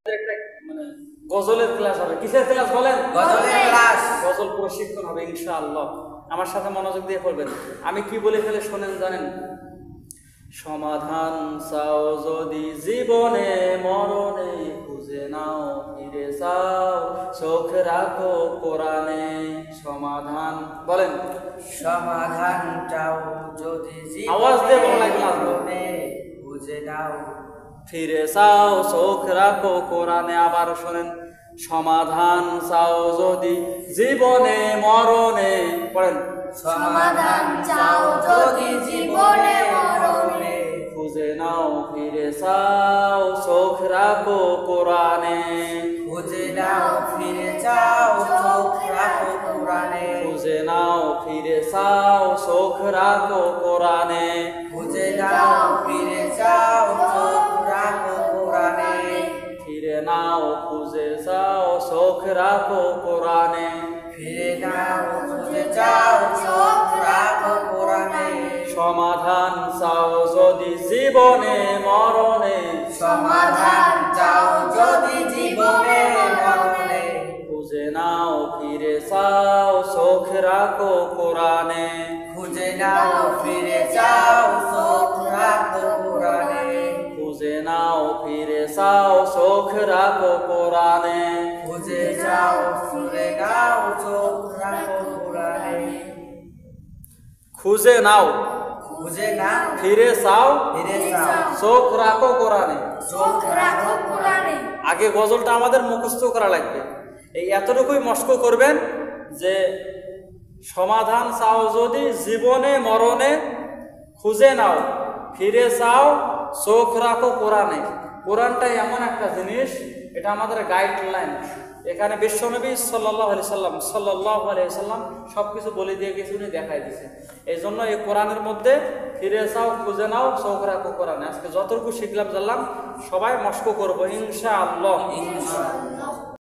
একটা মানে গজলের ক্লাস হবে। কিসের ক্লাস বলেন? গজলের ক্লাস। গজল প্রশিক্ষণ হবে ইনশাআল্লাহ। আমার সাথে মনোযোগ দিয়ে পড়বেন। আমি কি বলে ফেলে শোনেন জানেন? সমাধান চাও যদি জীবনে মরণে, খুঁজে নাও ফিরে চাও চোখ রাখো কোরআনে। সমাধান বলেন। সমাধান চাও যদি আওয়াজ দিয়ে বলা লাগবে না। জীবনে, খুঁজে নাও ফিরে চাও চোখ রাখো কোরআনে। আবার শোনেন, সমাধান চাও যদি জীবনে মরণে, পড়েন। সমাধান চাও যদি জীবনে মরণে, খুঁজে নাও ফিরে চাও চোখ রাখো কোরআনে। খুঁজে নাও ফিরে চাও চোখ রাখো কোরআনে। খুঁজে নাও ফিরে চাও চোখ রাখো কোরআনে। খুঁজে নাও ফিরে চাও চোখ রাখো কোরআনে। ফিরে নাও খুঁজে চাও চোখ রাখো কোরআনে। ফিরে নাও খুঁজে চাও চোখ রাখো কোরআনে। সমাধান চাও যদি জীবনে মরণে, সমাধান চাও যদি জীবনে মরণে, খুঁজে নাও ফিরে চাও চোখ রাখো কোরআনে। খুঁজে নাও ফিরে চাও চোখ রাখো কোরআনে। খুঁজে নাও ফিরে চাও চোখ রাখো কোরআনে। খুঁজে যাও ফিরে নাও চোখ রাখো কোরআনে। খুঁজে নাও খুঁজে নাও ফিরে চাও ফিরে চাও চোখ রাখো কোরআনে। চোখ রাখো কোরআনে। আগে গজলটা আমাদের মুখস্থ করা লাগবে। এই এতটুকুই মস্ক করবেন যে সমাধান চাও যদি জীবনে মরণে, খুঁজে নাও ফিরে চাও চোখ রাখো কোরআনে। কোরআনটাই এমন একটা জিনিস, এটা আমাদের গাইডলাইন। এখানে বিশ্বনবী সাল্লাল্লাহু আলাইহি সাল্লাম সব কিছু বলে দিয়ে গেছে, উনি দেখাই দিয়েছে। এই জন্য এই কোরআনের মধ্যে ফিরে চাও খুঁজে নাও চোখ রাখো কোরআনে। আজকে যতটুকু শিখলাম জানলাম সবাই মস্ক করবো ইনশাআল্লাহ।